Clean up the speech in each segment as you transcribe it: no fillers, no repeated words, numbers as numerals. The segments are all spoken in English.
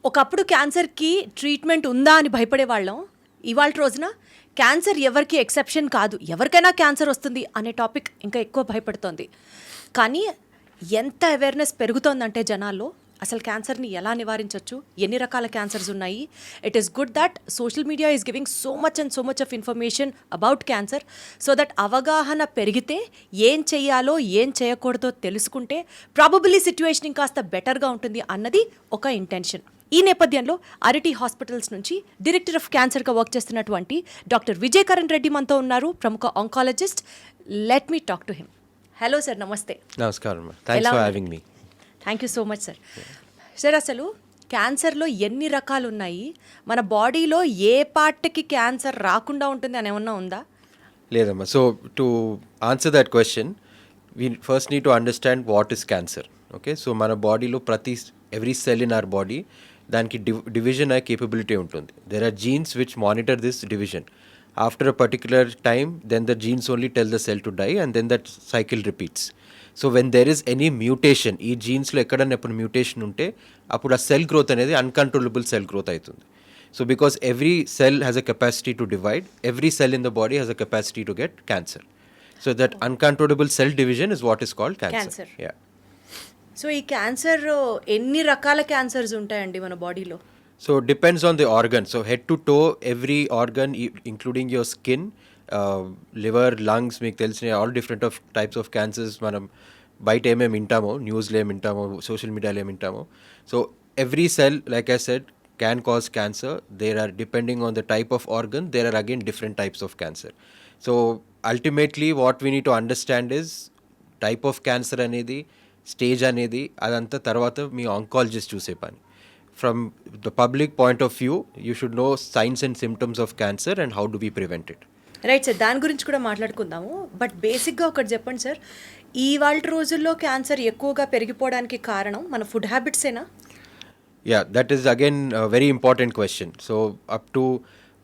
ఒకప్పుడు క్యాన్సర్కి ట్రీట్మెంట్ ఉందా అని భయపడేవాళ్ళం. ఇవాళ రోజున క్యాన్సర్ ఎవరికి ఎక్సెప్షన్ కాదు, ఎవరికైనా క్యాన్సర్ వస్తుంది అనే టాపిక్ ఇంకా ఎక్కువ భయపడుతోంది. కానీ ఎంత అవేర్నెస్ పెరుగుతోందంటే జనాల్లో అసలు క్యాన్సర్ని ఎలా నివారించవచ్చు, ఎన్ని రకాల క్యాన్సర్స్ ఉన్నాయి. It is good that social media is giving so much of information about cancer, so that అవగాహన పెరిగితే ఏం చేయాలో ఏం చేయకూడదో తెలుసుకుంటే ప్రాబబిలీ సిచ్యువేషన్ ఇంకాస్త బెటర్గా ఉంటుంది అన్నది ఒక ఇంటెన్షన్. ఈ నేపథ్యంలో అరిటీ హాస్పిటల్స్ నుంచి డైరెక్టర్ ఆఫ్ క్యాన్సర్గా వర్క్ చేస్తున్నటువంటి డాక్టర్ విజయ్ కరణ్ రెడ్డి మనతో ఉన్నారు, ప్రముఖ oncologist. Let me talk to him. Hello sir, నమస్తే. నమస్కారం. Thanks for having me. Thank you so much sir. Sir, అసలు క్యాన్సర్లో ఎన్ని రకాలు ఉన్నాయి, మన బాడీలో ఏ పార్ట్కి క్యాన్సర్ రాకుండా ఉంటుంది అని ఏమన్నా ఉందా? లేదమ్మా. So to answer that question we first need to understand what is cancer. Okay, so మన బాడీలో every cell in our body దానికి డివిజన్ అయ్యే కేపబిలిటీ ఉంటుంది. There are genes which monitor this division. After a particular time then the genes only tell the cell to die and then that cycle repeats. So when there is any mutation, ఈ జీన్స్లో ఎక్కడన్నా ఎప్పుడు mutation ఉంటే అప్పుడు ఆ cell growth అనేది uncontrollable cell growth అవుతుంది. So because every cell has a capacity to divide, every cell in the body has a capacity to get cancer. So that uncontrollable cell division is what is called cancer. Yeah. So ఈ cancer ఎన్ని రకాల cancers ఉంటాయండి మన బాడీలో? So depends on the organ. So head to toe, every organ, including your skin, liver, lungs, మీకు తెలిసిన all different of types of cancers మనం బయట ఏమేమి వింటామో, న్యూస్లో ఏమి వింటామో, సోషల్ మీడియాలో ఏమి వింటామో. So every cell, like I said, can cause cancer. There are, depending on the type of organ, there are again different types of cancer. So ultimately what we need to understand is type of cancer అనేది, stage అనేది, అదంతా తర్వాత మీ oncologist చూసే పని. From the public point of view, you should know signs and symptoms of cancer and how do we prevent it. Right sir, దాని గురించి కూడా మాట్లాడుకుందాము. బట్ బేసిక్గా ఒకటి చెప్పండి సార్, ఇవాళ రోజుల్లో క్యాన్సర్ ఎక్కువగా పెరిగిపోవడానికి కారణం మన food హ్యాబిట్సేనా? Yeah, that is again a very important question. So up to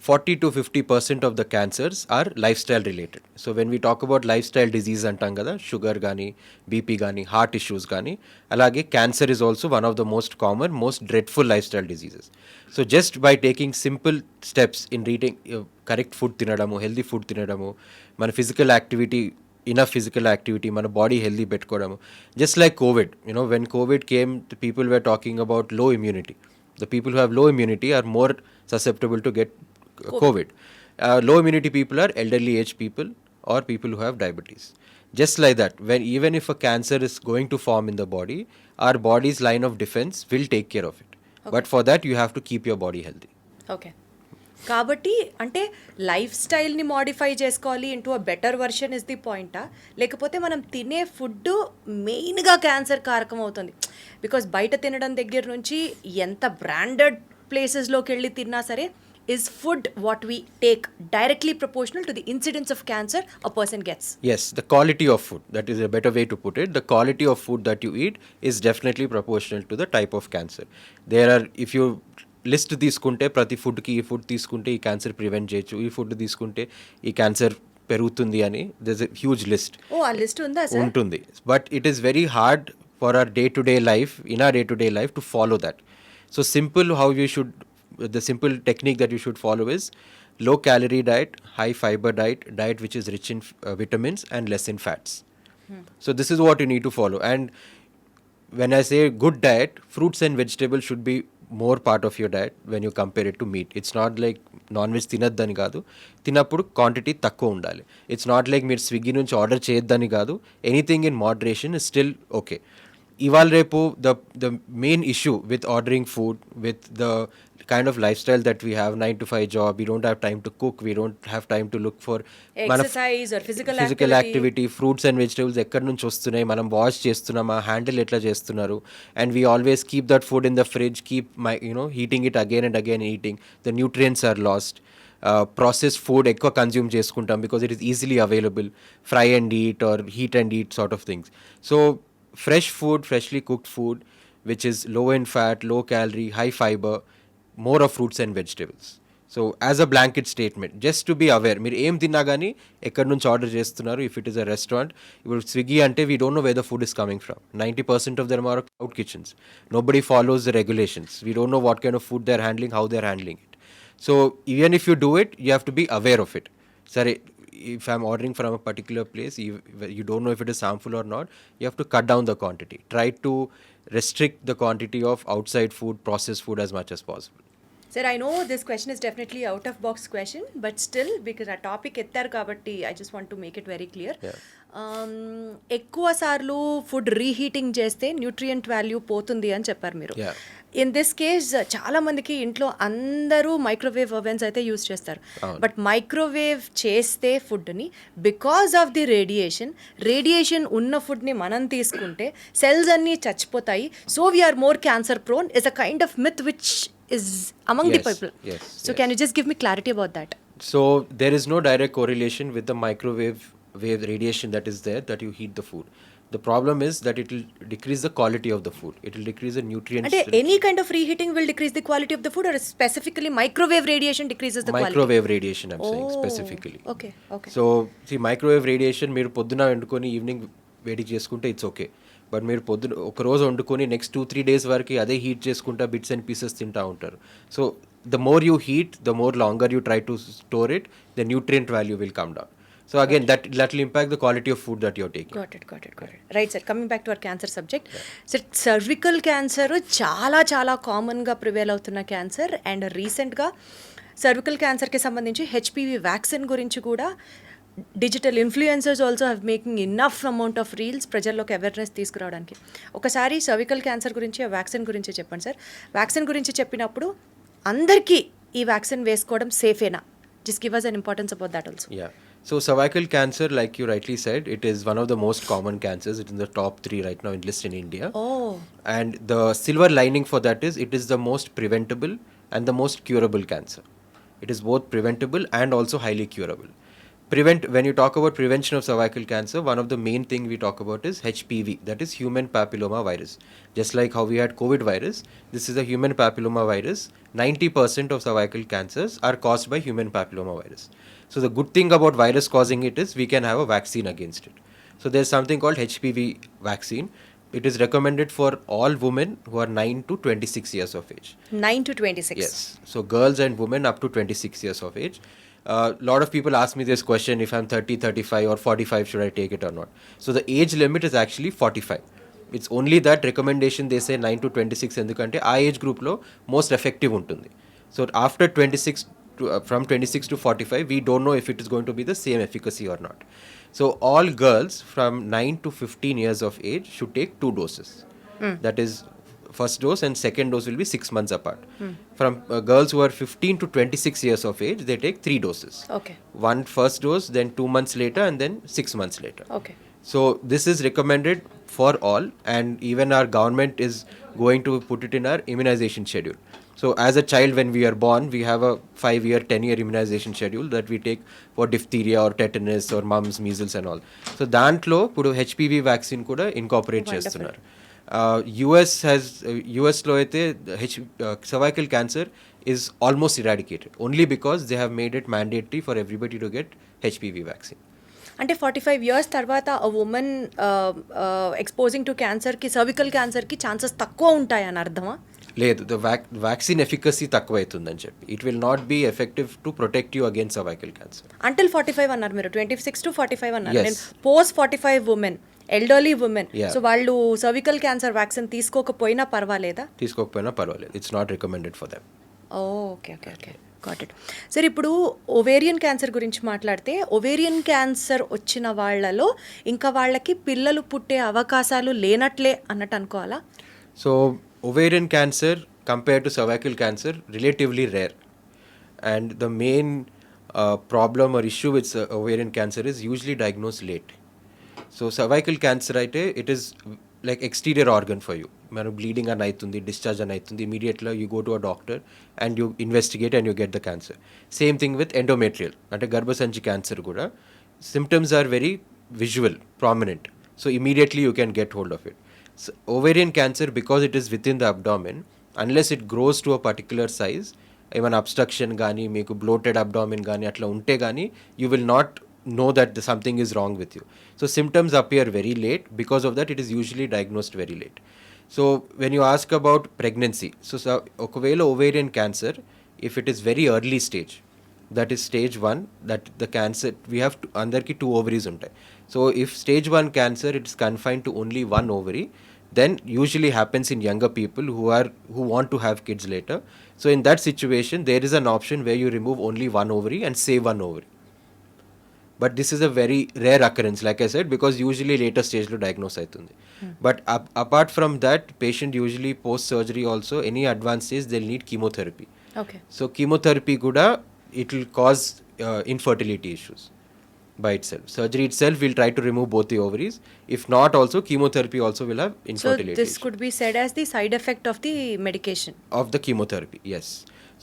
40 to 50% of the cancers are lifestyle related. So when we talk about lifestyle disease antam kada, sugar gani, BP gani, heart issues gani, alage cancer is also one of the most common, most dreadful lifestyle diseases. So just by taking simple steps in eating correct food tinadamu, healthy food tinadamu, mana physical activity, enough physical activity, mana body healthy petkodamu. Just like COVID, when COVID came, the people were talking about low immunity. The people who have low immunity are more susceptible to get COVID. Low immunity people are elderly age people or people who have diabetes. Just like that, even if a cancer is going to form in the body, our body's line of defense will take care of it. Okay. But for that you have to keep your body healthy. Okay, కాబట్టి అంటే లైఫ్ స్టైల్ని modify చేసుకోవాలి into a better version is the పాయింటా, లేకపోతే మనం తినే food మెయిన్గా క్యాన్సర్ కారకం అవుతుంది? బికాస్ బయట తినడం దగ్గర నుంచి ఎంత బ్రాండెడ్ ప్లేసెస్లోకి వెళ్ళి తిన్నా సరే, is food what we take directly proportional to the incidence of cancer a person gets? Yes, the quality of food, that is a better way to put it. The quality of food that you eat is definitely proportional to the type of cancer. There are, if you list తీసుకుంటే ప్రతి ఫుడ్కి ఈ food తీసుకుంటే ఈ cancer prevent చేయొచ్చు, ఈ food తీసుకుంటే ఈ క్యాన్సర్ పెరుగుతుంది అని, there's a huge list. ఓ, ఆ లిస్ట్ ఉందా సార్? ఉంటుంది. But it is very hard for our day-to-day life, in our day-to-day life, to follow that. So the simple technique that you should follow is low calorie diet, high fiber diet which is rich in vitamins and less in fats. So this is what you need to follow. And when I say good diet, fruits and vegetables should be more part of your diet when you compare it to meat. It's not like non-veg తినద్దని కాదు, తినప్పుడు quantity తక్కువ ఉండాలి. It's not like మీరు Swiggy నుంచి order చేయొద్దని కాదు, anything in moderation is still okay. ఇవాళ రేపు the main issue with ordering food, with the kind of lifestyle that we have, 9 to 5 job, we don't have time to cook, we don't have time to look for exercise or physical activity. Fruits and vegetables ఎక్కడి నుంచి వస్తున్నాయి, మనం wash చేస్తున్నామా, handle ఎట్లా చేస్తున్నారు, and we always keep that food in the fridge, keep heating it again and again, eating, the nutrients are lost. Processed food ఎక్కువ consume చేసుకుంటాం because it is easily available, fry and eat or heat and eat sort of things. So fresh food, freshly cooked food which is low in fat, low calorie, high fiber, more of fruits and vegetables. So as a blanket statement just to be aware, మీరు ఏం తిన్నా కానీ ఎక్కడి నుంచి order చేస్తున్నారు. If it is a restaurant, ఇప్పుడు స్విగ్గీ అంటే we don't know where the food is coming from. 90% of them are cloud kitchens. Nobody follows the regulations. We don't know what kind of food they are handling, how they are handling it. So even if you do it, you have to be aware of it. సరే, if I'm ordering from a particular place, you don't know if it is harmful or not, you have to cut down the quantity. Try to restrict the quantity of outside food, processed food as much as possible. Sir, I know this question is definitely out of box question, but still, because ఆ topic ఎత్తారు కాబట్టి I just want to make it very clear. Yeah. ఎక్కువ సార్లు food reheating చేస్తే nutrient value పోతుంది అని చెప్పారు మీరు. Yeah. ఇన్ దిస్ కేస్ చాలా మందికి ఇంట్లో అందరూ మైక్రోవేవ్ ఓవెన్స్ అయితే యూస్ చేస్తారు. బట్ మైక్రోవేవ్ చేస్తే ఫుడ్ని బికాస్ ఆఫ్ ది రేడియేషన్ ఉన్న ఫుడ్ని మనం తీసుకుంటే సెల్స్ అన్నీ చచ్చిపోతాయి. So we're more cancer prone is a kind of myth which is among the people. So can you just give me clarity about that? So there is no direct correlation with the microwave radiation that is there that you heat the food. The problem is that it will decrease the quality of the food. It will decrease the nutrients. And any kind of reheating will decrease the quality of the food, or specifically microwave radiation decreases the quality? Microwave radiation I'm saying specifically. Okay. So see, microwave radiation మీరు పొద్దున వండుకొని evening వేడి చేసుకుంటే it's okay. But మీరు పొద్దున ఒక రోజు వండుకొని నెక్స్ట్ 2-3 days వరకు అదే హీట్ చేసుకుంటా బిట్స్ అండ్ పీసెస్ తింటా ఉంటారు. So the more you heat, the more longer you try to store it, the nutrient value will come down. So again, that will impact the quality of food that you're taking. Got it. Right, sir. Coming back to our cancer subject. Sir, cervical cancer చాలా కామన్గా prevail అవుతున్న cancer. And రీసెంట్గా cervical క్యాన్సర్కి సంబంధించి HPV vaccine గురించి కూడా digital influencers also have making enough amount of reels ప్రజల్లోకి awareness తీసుకురావడానికి. ఒకసారి సర్వికల్ క్యాన్సర్ గురించి, ఆ వ్యాక్సిన్ గురించి చెప్పండి సార్. వ్యాక్సిన్ గురించి చెప్పినప్పుడు అందరికీ ఈ వ్యాక్సిన్ వేసుకోవడం సేఫేనా? Just give us an importance about that also. Yeah. So cervical cancer, like you rightly said, it is one of the most common cancers. It's in the top 3 right now in list in India. Oh. And the silver lining for that is it is the most preventable and the most curable cancer. It is both preventable and also highly curable. When you talk about prevention of cervical cancer, one of the main thing we talk about is HPV, that is human papilloma virus. Just like how we had COVID virus, this is a human papilloma virus. 90% of cervical cancers are caused by human papilloma virus. So the good thing about virus causing it is we can have a vaccine against it. So there's something called HPV vaccine. It is recommended for all women who are 9 to 26 years of age. 9 to 26? Yes. So girls and women up to 26 years of age. Lot of people ask me this question, if I'm 30, 35 or 45, should I take it or not? So the age limit is actually 45. It's only that recommendation they say 9 to 26 ఎందుకంటే ఆ age గ్రూప్లో most effective ఉంటుంది. So after 26 from 26 to 45 we don't know if it is going to be the same efficacy or not. So all girls from 9 to 15 years of age should take 2 doses. That is, first dose and second dose will be 6 months apart. From girls who are 15 to 26 years of age, they take 3 doses. Okay. One first dose, then 2 months later, and then 6 months later. Okay. So this is recommended for all, and even our government is going to put it in our immunization schedule. So as a child, when we are born, we have a 5-year, 10-year immunization schedule that we take for diphtheria or tetanus or mumps, measles and all. So దాంట్లో ఇప్పుడు HPV vaccine కూడా incorporate చేస్తున్నారు. US లో అయితే cervical cancer is almost eradicated only because they have made it mandatory for everybody to get HPV vaccine. అంటే 45 years తర్వాత a woman exposing to క్యాన్సర్కి, cervical క్యాన్సర్కి ఛాన్సెస్ తక్కువ ఉంటాయి అని అర్థమా? లేదు, ద వ్యాక్సిన్ ఎఫికసీ తక్కువ అవుతుందని చెప్పి it will not be effective to protect you against cervical cancer. Until 45 అన్నారు మీరు, 26 to 45 అన్నారు. నేను post 45 women, elderly women, so వాళ్ళు సర్వికల్ క్యాన్సర్ వ్యాక్సిన్ తీసుకోకపోయినా పర్వాలేదా? తీసుకోకపోయినా పర్వాలేదు, it's not recommended for them. Okay. Got it. Sir, ఇప్పుడు ఓవేరియన్ క్యాన్సర్ గురించి మాట్లాడితే, ఓవేరియన్ క్యాన్సర్ వచ్చిన వాళ్ళలో ఇంకా వాళ్ళకి పిల్లలు పుట్టే అవకాశాలు లేనట్లే అన్నట్టు అనుకోవాలా? So ovarian cancer compared to cervical cancer relatively rare, and the main problem or issue with ovarian cancer is usually diagnosed late. So cervical cancer aite it is like exterior organ for you. Manu bleeding an aitundi, discharge an aitundi, immediately you go to a doctor and you investigate and you get the cancer. Same thing with endometrial ante garbhasanchi cancer kuda symptoms are very visual, prominent, so immediately you can get hold of it. So, ovarian cancer, because it is within the abdomen, unless it grows to a particular size, ఏమైనా abstraction కానీ మీకు bloated abdomen కానీ అట్లా ఉంటే కానీ you will not know that something is wrong with you. So symptoms appear very late. Because of that, it is usually diagnosed very late. So when you ask about pregnancy, okavela ovarian cancer, if it is very early stage, that is stage 1, that the cancer, we have to, andarki 2 ovaries untai. So if stage 1 cancer, it is confined to only 1 ovary, then usually happens in younger people who want to have kids later. So in that situation, there is an option where you remove only 1 ovary and save 1 ovary. But this is a very rare occurrence, like I said, because usually later stage lo diagnose aitundi. But apart from that, patient usually post surgery also, any advanced stage, they'll need chemotherapy. Okay. So chemotherapy kuda, it will cause infertility issues by itself. Surgery itself will try to remove both the ovaries. If not, also chemotherapy also will have infertility So this issues. could be said as the side effect of the medication. Of the chemotherapy, yes.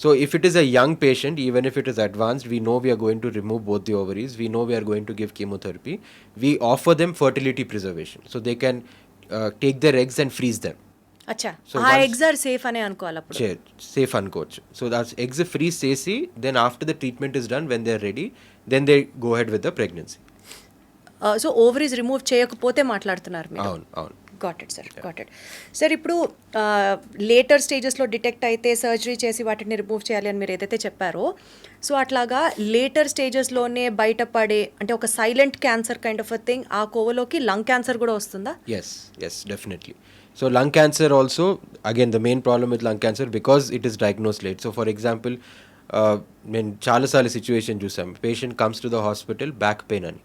So if it is a young patient, even if it is advanced, we know we are going to remove both the ovaries, we know we are going to give chemotherapy, we offer them fertility preservation. So they can take their eggs and freeze them. అచ్చా So ఆ once- eggs are safe అనే అనుకోవాలి అప్పుడు. Safe అనుకోవచ్చు. So that's eggs freeze చేసి, then after the treatment is done, when they are ready, then they go ahead with the pregnancy. So ovaries remove చేయకపోతే మాట్లాడుతున్నారు మీరు. అవును. Got it sir, got it sir. ఇప్పుడు later స్టేజెస్లో detect అయితే surgery చేసి వాటిని రిమూవ్ చేయాలి అని మీరు ఏదైతే చెప్పారో, సో అట్లాగా లేటర్ స్టేజెస్లోనే బయటపడే అంటే ఒక silent cancer kind of a thing, ఆ కోవలోకి లంగ్ క్యాన్సర్ కూడా వస్తుందా? Yes, definitely. So lung cancer also, again, the main problem with lung cancer, because it is diagnosed late. So for example, నేను చాలాసార్లు సిచ్యువేషన్ చూసాం, patient comes to the hospital back pain అని,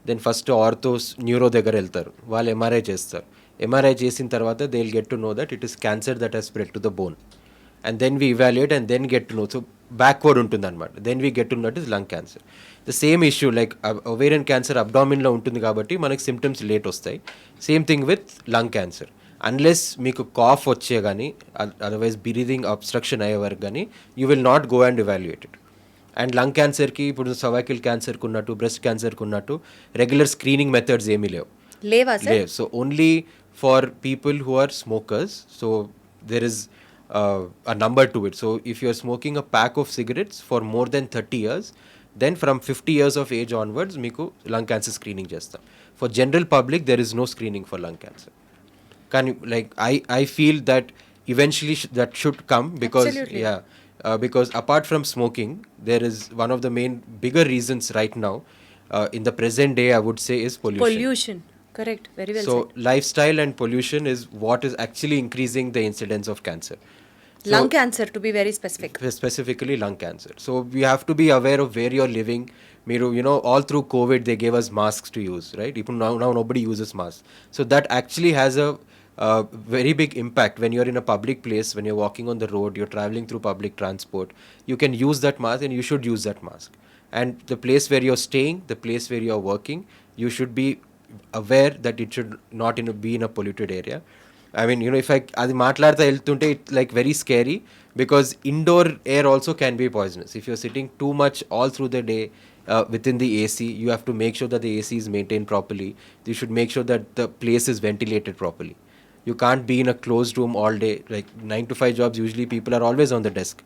then first orthos neuro దగ్గర వెళ్తారు, వాళ్ళు MRI చేస్తారు. MRI చేసిన తర్వాత they will get to know that it is cancer that he's spread to the bone, and then we evaluate and then get to know. So backward ఉంటుంది అనమాట. Then we get to know that is lung cancer. The same issue like ovarian cancer అబ్డామిన్లో ఉంటుంది కాబట్టి మనకి symptoms late వస్తాయి. Same thing with lung cancer. Unless మీకు cough వచ్చే కానీ, అదర్వైజ్ బ్రీదింగ్ అబ్స్ట్రక్షన్ అయ్యే వరకు కానీ, you will not go and evaluated. And lung క్యాన్సర్కి ఇప్పుడు సర్వైకల్ క్యాన్సర్కి ఉన్నట్టు, బ్రెస్ట్ క్యాన్సర్కి ఉన్నట్టు రెగ్యులర్ స్క్రీనింగ్ మెథడ్స్ ఏమీ లేవు. లేవా sir? So only for people who are smokers, so there is a number to it. So if you are smoking a pack of cigarettes for more than 30 years, then from 50 years of age onwards, meeku lung cancer screening chestam. For general public, there is no screening for lung cancer. Like I feel that eventually that should come, because Absolutely. because apart from smoking, there is one of the main bigger reasons right now in the present day, I would say, is pollution. Correct, very well So said. lifestyle and pollution is what is actually increasing the incidence of cancer. So, Lung cancer to be very specific. specifically lung cancer. So we have to be aware of where you're living. You know, all through COVID, they gave us masks to use, right? Even now nobody uses masks. So that actually has a very big impact when you're in a public place, when you're walking on the road, you're traveling through public transport. You can use that mask, and you should use that mask. And the place where you're staying, the place where you're working, you should be aware that it should not be in a polluted area. I mean, you know, if అది మాట్లాడితే వెళ్తుంటే it's like very scary, because indoor air also can be poisonous. If you're sitting too much all through the day within the AC, you have to make sure that the AC is maintained properly. You should make sure that the place is ventilated properly. You can't be in a closed room all day. Like 9 to 5 jobs, usually people are always on the desk.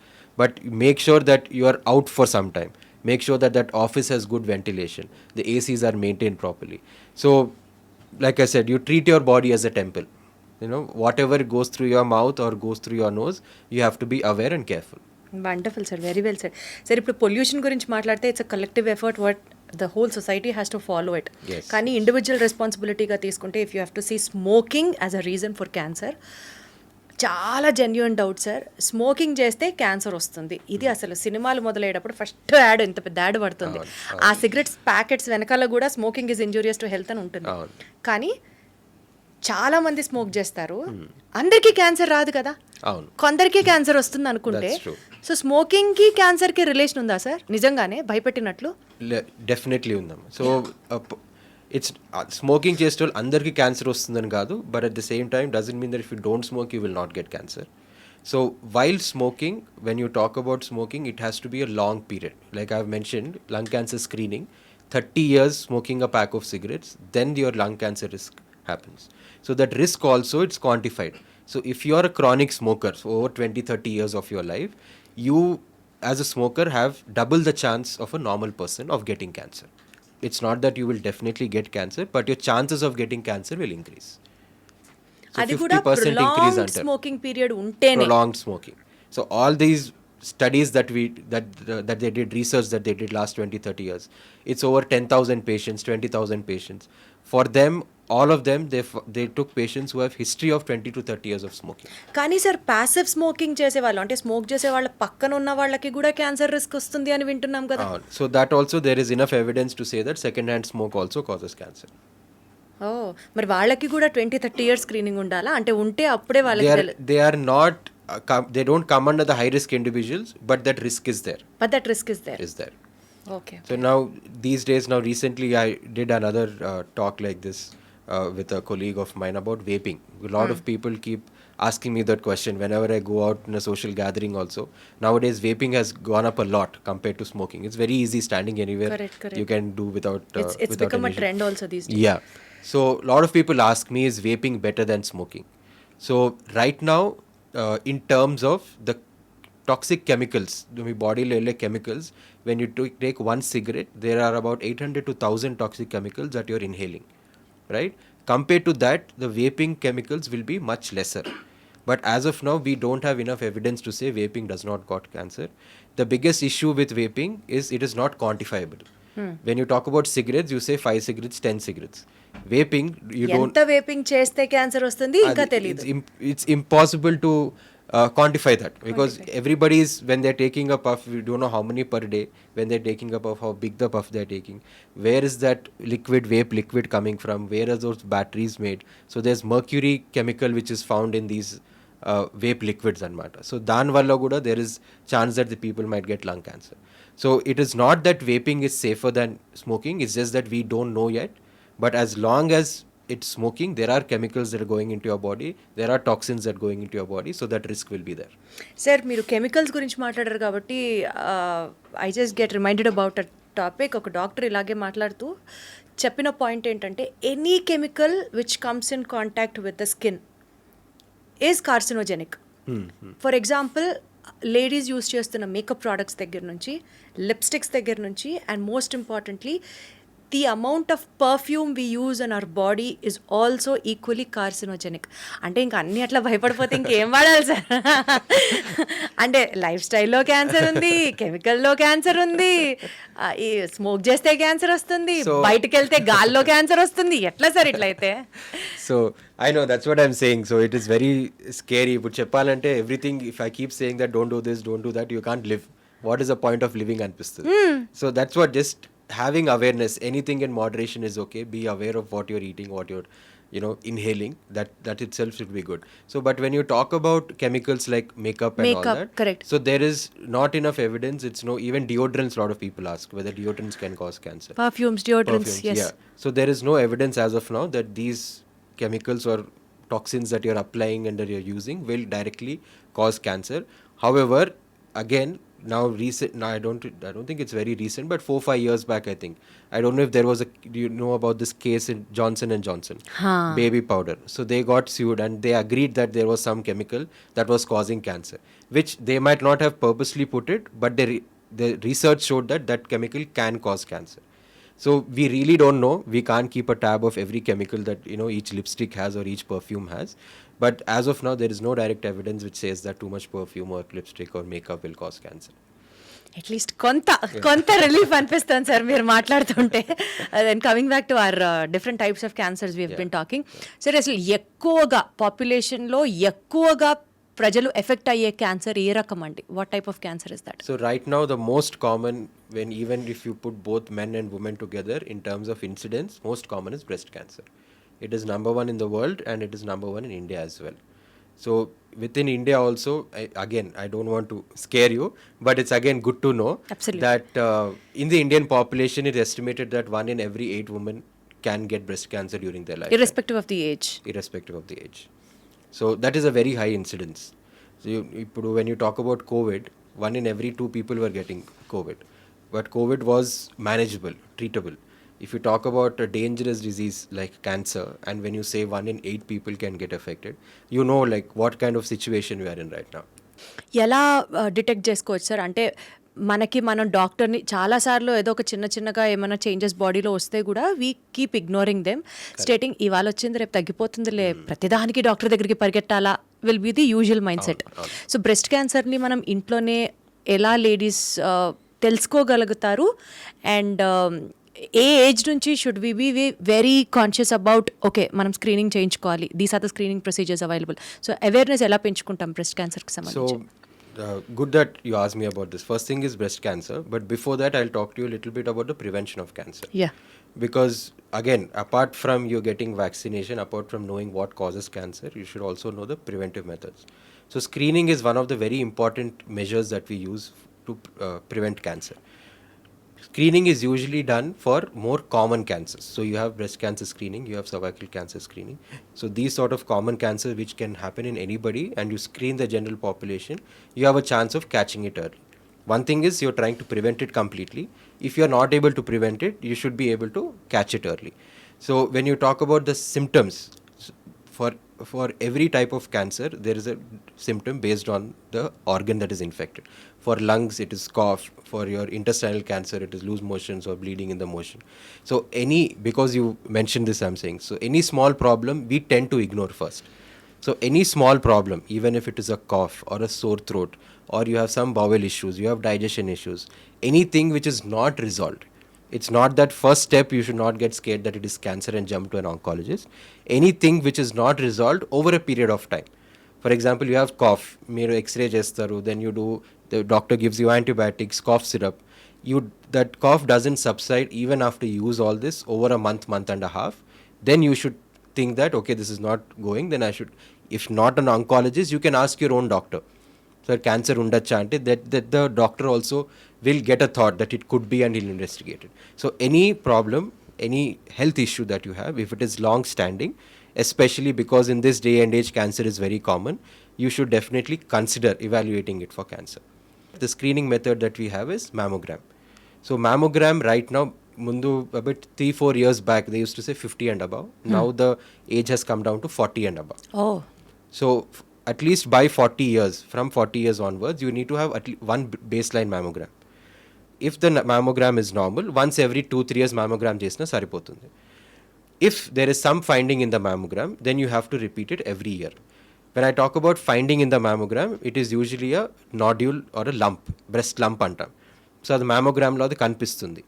But make sure that you are out for some time. Make sure that that office has good ventilation. The ACs are maintained properly. So, like I said, you treat your body as a temple. You know, whatever goes through your mouth or goes through your nose, you have to be aware and careful. Wonderful sir, very well sir. Sir ఇప్పుడు pollution గురించి మాట్లాడితే it's a collective effort, what the whole society has to follow it. Yes. కానీ individual రెస్పాన్సిబిలిటీగా తీసుకుంటే if you have to see smoking as a reason for cancer, చాలా genuine doubt sir. Smoking చేస్తే cancer వస్తుంది, ఇది అసలు సినిమాలు మొదలయ్యేటప్పుడు ఫస్ట్ యాడ్, ఇంత పెద్ద యాడ్ పడుతుంది. ఆ సిగరెట్స్ ప్యాకెట్స్ వెనకాల కూడా smoking is injurious to health అని ఉంటుంది. కానీ చాలా మంది స్మోక్ చేస్తారు, అందరికీ క్యాన్సర్ రాదు కదా, అవును, కొందరికీ క్యాన్సర్ వస్తుంది అనుకుంటే. That's true. సో స్మోకింగ్కి క్యాన్సర్కి రిలేషన్ ఉందా సార్ నిజంగానే భయపెట్టినట్లు? డెఫినెట్లీ ఉందమ్మా. సో ఇట్స్ స్మోకింగ్ చేసే వాళ్ళు అందరికీ క్యాన్సర్ వస్తుందని కాదు, but at the same time doesn't mean that if you don't smoke you will not get cancer. So while smoking, when you talk about smoking, it has to be a long period. Like I've mentioned, lung cancer screening, 30 years smoking a pack of cigarettes, then your lung cancer risk happens. So that risk also, it's quantified. So if you are a chronic smoker, so over 20-30 years of your life, you as a smoker have double the chance of a normal person of getting cancer. It's not that you will definitely get cancer, but your chances of getting cancer will increase. So అది కూడా 50% increase prolonged antar. smoking period ఉంటేనే. Prolonged smoking. So all these studies that they did, research that they did last 20-30 years, it's over 10,000 patients, 20,000 patients. For them, all of them, they took patients who have history of 20 to 30 years of smoking. కానీ sir passive smoking చేసేవాళ్ళు అంటే smoke చేసే వాళ్ళ పక్కన ఉన్న వాళ్ళకి కూడా cancer risk వస్తుంది అని వింటున్నాం కదా. So that also there is enough evidence to say that second hand smoke also causes cancer. ఓ మరి వాళ్ళకి కూడా 20-30 ఇయర్స్ స్క్రీనింగ్ ఉండాలా అంటే ఉంటే అప్పుడే వాళ్ళకి They are not they don't come under the high risk individuals, but that risk is there. But that risk is there. Okay. So now these days, now recently I did another talk like this with a colleague of mine about vaping. A lot of people keep asking me that question whenever I go out in a social gathering also. Nowadays vaping has gone up a lot compared to smoking. It's very easy standing anywhere. Correct. You can do without It's without become an a issue. trend also these days. Yeah. So a lot of people ask me, is vaping better than smoking? So right now, in terms of the toxic chemicals, the body level chemicals, when you take one cigarette, there are about 800 to 1,000 toxic chemicals that you're inhaling, right? Compared to that, the vaping chemicals will be much lesser. But as of now, we don't have enough evidence to say vaping does not cause cancer. The biggest issue with vaping is it is not quantifiable. When you talk about cigarettes, you say 5 cigarettes, 10 cigarettes. Vaping, you don't... ఎంత vaping చేస్తే cancer వస్తుంది ఇంకా తెలియదు. It's impossible to quantify that, because everybody is, when they're taking a puff, we don't know how many per day. When they're taking a puff, how big the puff they're taking, where is that vape liquid coming from, where are those batteries made. So there's mercury chemical which is found in these vape liquids anamata. So dan valla kuda there is chance that the people might get lung cancer. So it is not that vaping is safer than smoking, it's just that we don't know yet. But as long as it's smoking, there are chemicals that are going into your body, there are toxins that are going into your body, so that risk will be there. Sir మీరు chemicals గురించి మాట్లాడారు కాబట్టి I just get reminded about a topic. ఒక doctor ఇలాగే మాట్లాడుతూ చెప్పిన point ఏంటంటే any chemical which comes in contact with the skin is carcinogenic. For example ladies use చేస్తున్న మేకప్ ప్రోడక్ట్స్ దగ్గర నుంచి, లిప్స్టిక్స్ దగ్గర నుంచి, and most importantly the amount of perfume we use on our body is also equally carcinogenic. అంటే ఇంకా అన్ని అట్లా భయపడిపోతే ఇంకేం వాడాలి సార్? అంటే లైఫ్ స్టైల్లో క్యాన్సర్ ఉంది, కెమికల్లో క్యాన్సర్ ఉంది, ఈ స్మోక్ చేస్తే క్యాన్సర్ వస్తుంది, బయటకు వెళ్తే గాల్లో క్యాన్సర్ వస్తుంది. ఎట్లా సార్ ఇట్లయితే? So I know, that's what I'm saying. So it is very scary. But చెప్పాలంటే everything, if I keep saying that don't do this, don't do that, you can't live. What is the point of living అనిపిస్తుంది. So that's what, just having awareness, anything in moderation is okay. Be aware of what you're eating, what you're inhaling. That itself should be good. So but when you talk about chemicals like makeup and all that, correct. So there is not enough evidence. It's no, even deodorants, a lot of people ask whether deodorants can cause cancer. Perfumes, deodorants, yes. Yeah. So there is no evidence as of now that these chemicals or toxins that you're applying and that you're using will directly cause cancer. However, again, now I don't think it's very recent, but 4-5 years back, I think, I don't know if there was do you know about this case in Johnson & Johnson baby powder? So they got sued and they agreed that there was some chemical that was causing cancer, which they might not have purposely put it, but the research showed that that chemical can cause cancer. So we really don't know. We can't keep a tab of every chemical that each lipstick has or each perfume has. But as of now, there is no direct evidence which says that too much perfume or lipstick or makeup will cause cancer. At least కొంత relief అనిపిస్తుంది sir మీరు మాట్లాడుతుంటే. Then coming back to our different types of cancers we have been talking. సరే, అసలు ఎక్కువగా పాపులేషన్లో ఎక్కువగా ప్రజలు effect అయ్యే క్యాన్సర్ ఏ రకం అండి? What type of cancer is that? So right now the most common, when even if you put both men and women together in terms of incidence, most common is breast cancer. It is number 1 in the world and it is number 1 in India as well. So within India also, I don't want to scare you, but it's again good to know that in the Indian population, it's estimated that 1 in every 8 women can get breast cancer during their life. Irrespective of the age. Irrespective of the age. So that is a very high incidence. So when you talk about COVID, 1 in every 2 people were getting COVID. But COVID was manageable, treatable. If you talk about a dangerous disease like cancer, and when you say 1 in 8 people can get affected, you know like what kind of situation we are in right now. ఎలా detect చేసుకోవచ్చు sir? అంటే మనకి మనం డాక్టర్ని చాలాసార్లు ఏదో ఒక చిన్నగా ఏమైనా చేంజెస్ బాడీలో వస్తే కూడా we keep ignoring them stating ఇవాళ వచ్చింది రేపు తగ్గిపోతుందిలే ప్రతిదానికి డాక్టర్ దగ్గరికి పరిగెట్టాలా will be the usual mindset. So breast క్యాన్సర్ని మనం ఇంట్లోనే ఎలా లేడీస్ తెలుసుకోగలుగుతారు అండ్ ఏ ఏజ్ నుంచి should we be very conscious about okay మనం స్క్రీనింగ్ చేయించుకోవాలి, these are the screening procedures available. So awareness ఎలా పెంచుకుంటాం బ్రెస్ట్ క్యాన్సర్కి సంబంధించి? Good that you asked me about this. First thing is breast cancer, but before that I'll talk to you a little bit about the prevention of cancer. Yeah. Because again, apart from you getting vaccination, apart from knowing what causes cancer, you should also know the preventive methods. So screening is one of the very important measures that we use to prevent cancer. Screening is usually done for more common cancers. So you have breast cancer screening, you have cervical cancer screening. So these sort of common cancers which can happen in anybody, and you screen the general population, you have a chance of catching it early. One thing is you're trying to prevent it completely. If you're not able to prevent it, you should be able to catch it early. So when you talk about the symptoms, for every type of cancer, there is a symptom based on the organ that is infected. For lungs, it is cough. For your intestinal cancer, it is loose motions or bleeding in the motion. So because you mentioned this, I'm saying, so any small problem, we tend to ignore first. So any small problem, even if it is a cough or a sore throat, or you have some bowel issues, you have digestion issues, anything which is not resolved, it's not that first step, you should not get scared that it is cancer and jump to an oncologist. Anything which is not resolved over a period of time. For example, you have cough, మీరు x-ray చేస్తారు, then you do, the doctor gives you antibiotics, cough syrup. That cough doesn't subside even after you use all this over a month and a half. Then you should think that, okay, this is not going, then I should, if not an oncologist, you can ask your own doctor. So cancer undacha ante that the doctor also will get a thought that it could be and he'll investigate it. So any problem, any health issue that you have, if it is long standing, especially because in this day and age cancer is very common, you should definitely consider evaluating it for cancer. The screening method that we have is mammogram. So mammogram right now, mundu about 3-4 years back they used to say 50 and above. Now the age has come down to 40 and above. Oh. So at least by 40 years, from 40 years onwards, you need to have at least one baseline mammogram. If the mammogram is normal, once every 2-3 years mammogram chesina saripotundi. If there is some finding in the mammogram, then you have to repeat it every year. When I talk about finding in the mammogram, it is usually a nodule or a lump, breast lump antam. So the mammogram lo adi kanipistundi.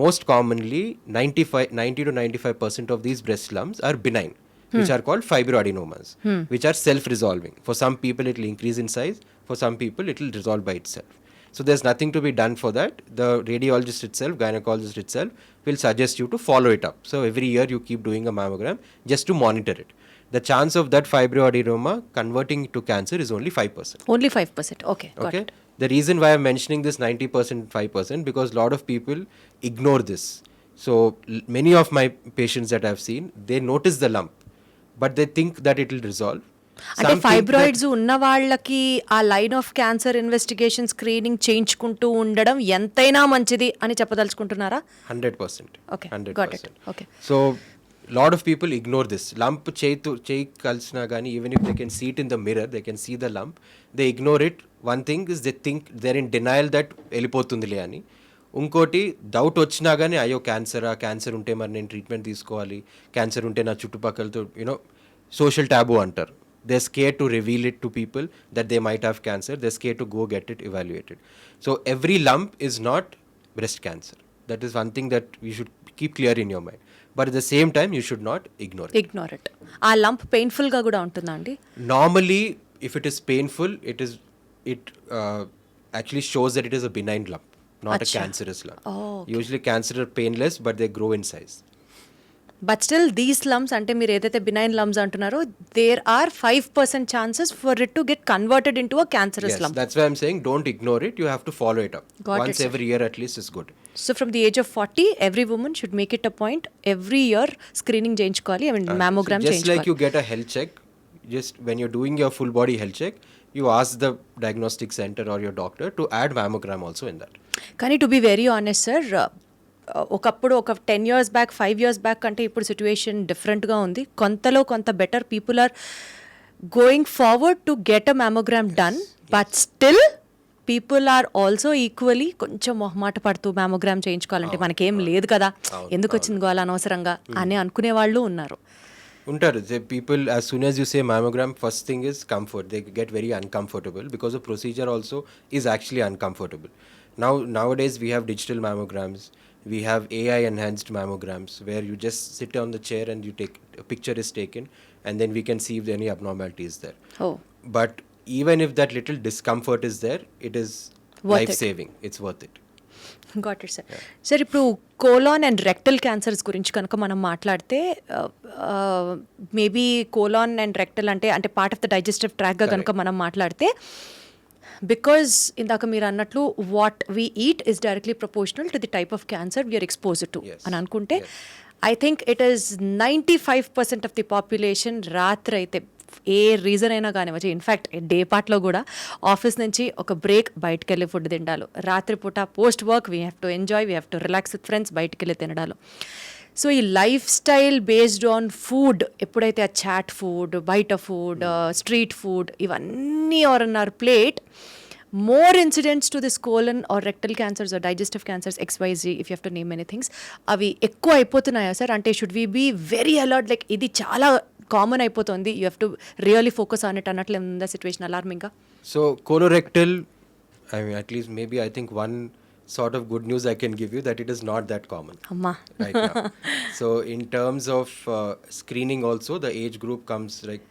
Most commonly 90 to 95% of these breast lumps are benign, which are called fibroadenomas, which are self-resolving. For some people it will increase in size, for some people it will resolve by itself. So there's nothing to be done for that. The radiologist itself, gynecologist itself will suggest you to follow it up. So every year you keep doing a mammogram just to monitor it. The chance of that fibroadenoma converting to cancer is only 5%. Only 5%. Okay, got it. The reason why I'm mentioning this 90%, 5%, because a lot of people ignore this. So many of my patients that I've seen, they notice the lump, but they think that it will resolve. అంటే fibroids ఉన్న వాళ్ళకి ఆ line of cancer investigation screening చేయించుకుంటూ ఉండడం ఎంతైనా మంచిది అని చెప్పదలుచుకుంటున్నారా? 100%. Okay, 100%. got it. Okay. So lot of people ignore this. Lump చేయి కలిసినా కానీ, even if they can see it in the mirror, they can see the lump, they ignore it. One thing is they think they're in denial that వెళ్ళిపోతుందిలే అని. ఇంకోటి doubt వచ్చినా కానీ అయ్యో cancer ఉంటే మరి నేను ట్రీట్మెంట్ తీసుకోవాలి, క్యాన్సర్ ఉంటే నా చుట్టుపక్కలతో సోషల్ టాబూ అంటారు. They're scared to reveal it to people that they might have cancer. They're scared to go get it evaluated. So every lump is not breast cancer. That is one thing that you should keep clear in your mind. But at the same time, you should not ignore it. Ignore it. ఆ lump painful గా కూడా ఉంటుందా అండి? Normally, if it is painful, it actually shows that it is a benign lump, not a cancerous lump. Oh, okay. Usually cancer are painless, but they grow in size. But still these lumps అంటే మీరు ఏదైతే benign lumps అంటున్నారో there are 5% chances for it to get converted into a cancerous lump. That's why I'm saying don't ignore it. You have to follow it up. Once every year at least is good. So from the age of 40, every woman should make it a point every year screening చేయించుకోవాలి. I mean mammogram చేయించుకోవాలి. Just like you get a health check, just when you're doing your full body health check, you ask the diagnostic center or your doctor to add mammogram also in that. కానీ to be very honest sir, ఒకప్పుడు ఒక 10 years back 5 years back అంటే ఇప్పుడు situation డిఫరెంట్గా ఉంది. కొంతలో కొంత better people are going forward to get a mammogram done, but still people are also equally కొంచెం మొహమాట పడుతూ మ్యామోగ్రామ్ చేయించుకోవాలంటే మనకేం లేదు కదా, ఎందుకు వచ్చింది గోల అనవసరంగా అని అనుకునే వాళ్ళు ఉన్నారు. Untar, the people, as soon as you say mammogram, first thing is comfort. They get very uncomfortable because the procedure also is actually uncomfortable. Nowadays we have digital mammograms, we have AI enhanced mammograms where you just sit on the chair and you take a picture is taken, and then we can see if any abnormality is there. Oh. But even if that little discomfort is there, it is life saving. It's worth it. Got it sir. Sir ఇప్పుడు colon and rectal cancers గురించి కనుక మనం మాట్లాడితే maybe colon and rectal అంటే part of the digestive ట్రాక్గా కనుక మనం మాట్లాడితే, బికాజ్ ఇందాక మీరు అన్నట్లు what we eat is directly proportional to the type of cancer we're expose to అని అనుకుంటే, I think it is 95% of the population రాత్రి అయితే ఏ రీజన్ అయినా కానివ్వచ్చు, ఇన్ఫ్యాక్ట్ డే పార్ట్లో కూడా ఆఫీస్ నుంచి ఒక బ్రేక్ బయటకు వెళ్ళి ఫుడ్ తిండాలు, రాత్రిపూట post work we have to enjoy, we have to relax with friends, బయటకు వెళ్ళి తినడాలు. సో ఈ lifestyle based on food ఎప్పుడైతే ఆ చాట్ ఫుడ్, బయట ఫుడ్, స్ట్రీట్ ఫుడ్ ఇవన్నీ are on our plate, more incidents to this colon or rectal cancers or digestive cancers XYZ, if you have to name many things, అవి ఎక్కువ అయిపోతున్నాయా sir? అంటే should we be very alert, like ఇది చాలా common అయిపోతుంది, you have to really focus on it అన్నట్లు ఉందా situation అలార్మింగ్గా? So colorectal, I mean, at least maybe I think one sort of good news I can give you that it is not that common Amma. right now. So in terms of screening also, the age group comes like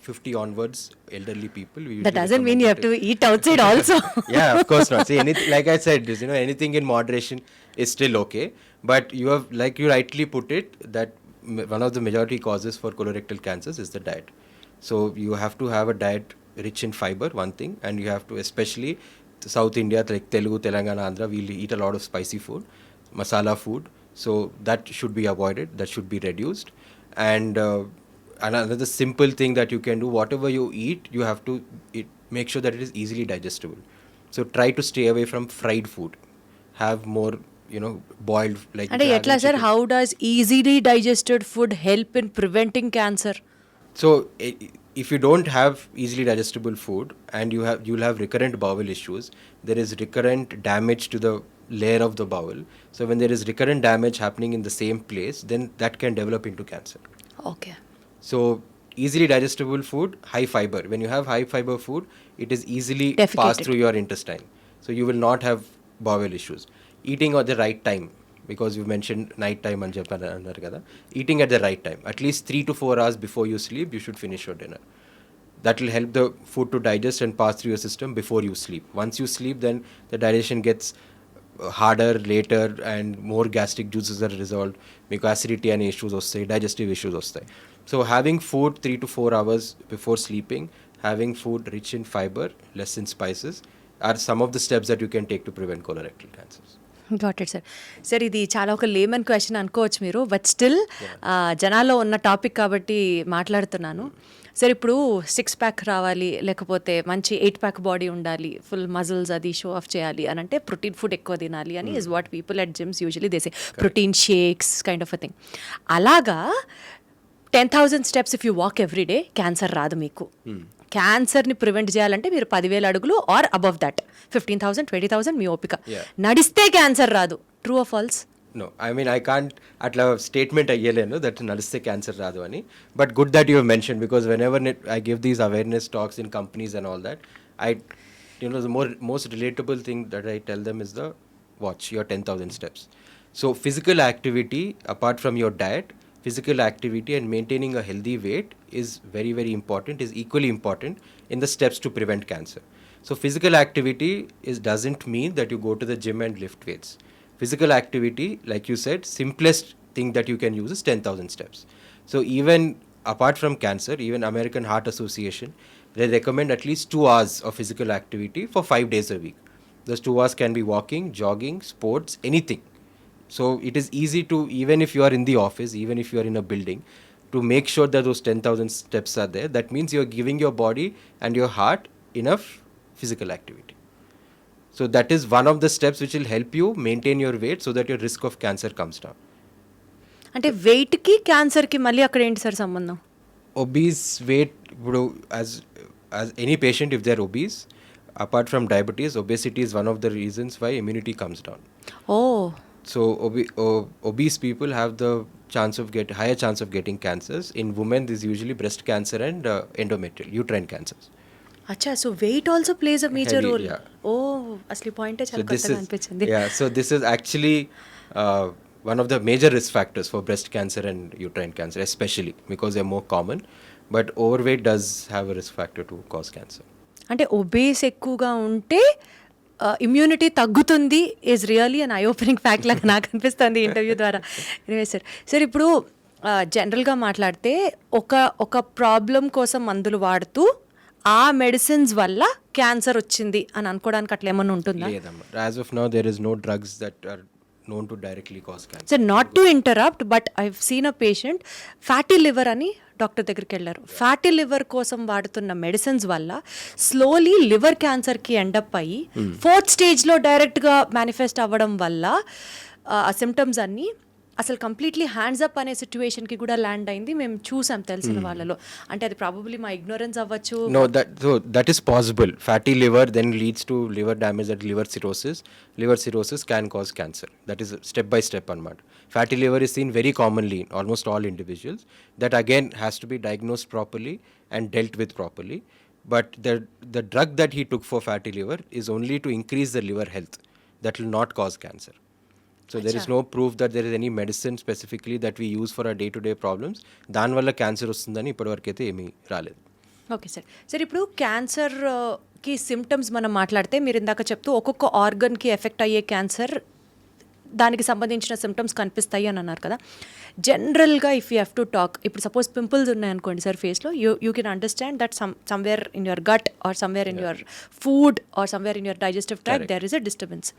50 onwards, elderly people. That doesn't mean you have to eat outside also. Yeah, of course not. See, anything, like I said, anything in moderation is still okay. But you have, like you rightly put it, that one of the majority causes for colorectal cancers is the diet. So you have to have a diet rich in fiber, one thing, and you have to, especially South India, like Telugu, Telangana, Andhra, we'll eat a lot of spicy food, masala food. So that should be avoided, that should be reduced. And another simple thing that you can do, whatever you eat, you have to make sure that it is easily digestible. So try to stay away from fried food. Have more, boiled, like. అంటే ఎట్లా sir, how does easily digested food help in preventing cancer? So if you don't have easily digestible food and you'll have recurrent bowel issues, there is recurrent damage to the layer of the bowel. So when there is recurrent damage happening in the same place, then that can develop into cancer. Okay. So easily digestible food, high fiber. When you have high fiber food, it is easily passed through your intestine. So you will not have bowel issues. Eating at the right time, because you mentioned night time and kada. Eating at the right time. At least 3 to 4 hours before you sleep, you should finish your dinner. That will help the food to digest and pass through your system before you sleep. Once you sleep, then the digestion gets harder later and more gastric juices are resolved. Because acidity and issues ostai, digestive issues ostai. So having food 3 to 4 hours before sleeping, having food rich in fiber, less in spices, are some of the steps that you can take to prevent colorectal cancers. Got it sir. Sir ఇది చాలా ఒక lemon question అనుకోవచ్చు మీరు, but still జనాల్లో ఉన్న topic కాబట్టి మాట్లాడుతున్నాను. Sir ఇప్పుడు 6 ప్యాక్ రావాలి, లేకపోతే మంచి 8 ప్యాక్ బాడీ ఉండాలి, ఫుల్ మజిల్స్ అది షో ఆఫ్ చేయాలి అని అంటే ప్రోటీన్ ఫుడ్ ఎక్కువ తినాలి అని is what people at gyms usually they say, protein shakes kind of a thing. అలాగా 10,000 steps if you walk every day, cancer రాదు మీకు. క్యాన్సర్ని ప్రివెంట్ చేయాలంటే మీరు 10,000 అడుగులు ఆర్ అబవ్ దట్, 15,000, 20,000 మీ ఓపిక. నడిస్తే క్యాన్సర్ రాదు, true or false? No, I mean, I can't అట్లా స్టేట్మెంట్ అయ్యలేను దట్ నడిస్తే క్యాన్సర్ రాదు అని. But good that you mention, because whenever I give these awareness talks in companies and all that, the most relatable thing that I tell them is the watch your 10,000 steps. So physical activity, apart from your diet, physical activity and maintaining a healthy weight is very, very important, is equally important in the steps to prevent cancer. So physical activity doesn't mean that you go to the gym and lift weights. Physical activity, like you said, simplest thing that you can use is 10,000 steps. So even apart from cancer, even American Heart Association, they recommend at least 2 hours of physical activity for 5 days a week. Those 2 hours can be walking, jogging, sports, anything. So it is easy to, even if you are in the office, even if you are in a building, to make sure that those 10,000 steps are there. That means you are giving your body and your heart enough physical activity. So that is one of the steps which will help you maintain your weight so that your risk of cancer comes down. అంటే వెయిట్కి క్యాన్సర్కి మళ్ళీ అక్కడ ఏంటి sir సంబంధం? Obese weight, as any patient, if they are obese, apart from diabetes, obesity is one of the reasons why immunity comes down. Oh So obese people have the higher chance of getting cancers. In women, this is usually breast cancer and endometrial, uterine cancers. అచ్చా, so weight also place a major Heavy, role. yeah. ఓ అసలు ఈ పాయింటే So చాలా this కొత్తగా is అనిపించింది. so this is actually one of the major risk factors for breast cancer and uterine cancer, especially because they're more common. But overweight does have a risk factor to cause cancer. అంటే obese ఎక్కువగా ఉంటే immunity తగ్గుతుంది is really an eye opening fact లాగా నాకు అనిపిస్తుంది interview ద్వారా. Anyway sir ఇప్పుడు జనరల్గా మాట్లాడితే ఒక ప్రాబ్లం కోసం మందులు వాడుతూ ఆ మెడిసిన్స్ వల్ల క్యాన్సర్ వచ్చింది అని అనుకోవడానికి అట్లా ఏమన్నా ఉంటుందా? లేదమ్మా. As of now, there is no drugs that are known to directly cause cancer. So not to interrupt, but I seen a patient fatty liver అని డాక్టర్ దగ్గరికి వెళ్ళారు. ఫ్యాటీ లివర్ కోసం వాడుతున్న మెడిసిన్స్ వల్ల స్లోలీ లివర్ క్యాన్సర్కి end up అయ్యి 4th స్టేజ్లో డైరెక్ట్గా మేనిఫెస్ట్ అవ్వడం వల్ల ఆ సిమ్టమ్స్ అన్నీ అసలు కంప్లీట్లీ హ్యాండ్స్ అప్ అనే సిచ్యువేషన్కి కూడా ల్యాండ్ అయింది. మేము చూసాం తెలిసిన వాళ్ళలో. అంటే అది ప్రాబబ్లీ మా ఇగ్నోరెన్స్ అవ్వచ్చు. No, that is possible. Fatty liver then leads to liver damage, that liver cirrhosis. Liver cirrhosis can cause cancer. That is step by step anamata. Fatty liver is seen very commonly in almost all individuals. That again has to be diagnosed properly and dealt with properly. But the drug that he took for fatty liver is only to increase the liver health. That will not cause cancer. So there is no proof that there is any medicine specifically that we use for our day-to-day problems. దాని వల్ల cancer వస్తుందని ఇప్పటివరకు అయితే ఏమీ రాలేదు. Okay sir ఇప్పుడు క్యాన్సర్కి symptoms మనం మాట్లాడితే మీరు ఇందాక చెప్తూ ఒక్కొక్క ఆర్గన్కి ఎఫెక్ట్ అయ్యే క్యాన్సర్ దానికి సంబంధించిన సిమ్టమ్స్ కనిపిస్తాయి అని అన్నారు కదా. జనరల్గా if you have to talk, ఇప్పుడు సపోజ్ పింపుల్స్ ఉన్నాయనుకోండి సార్ ఫేస్లో, you can understand that somewhere in your gut or somewhere in your food or somewhere in your digestive tract there is a disturbance.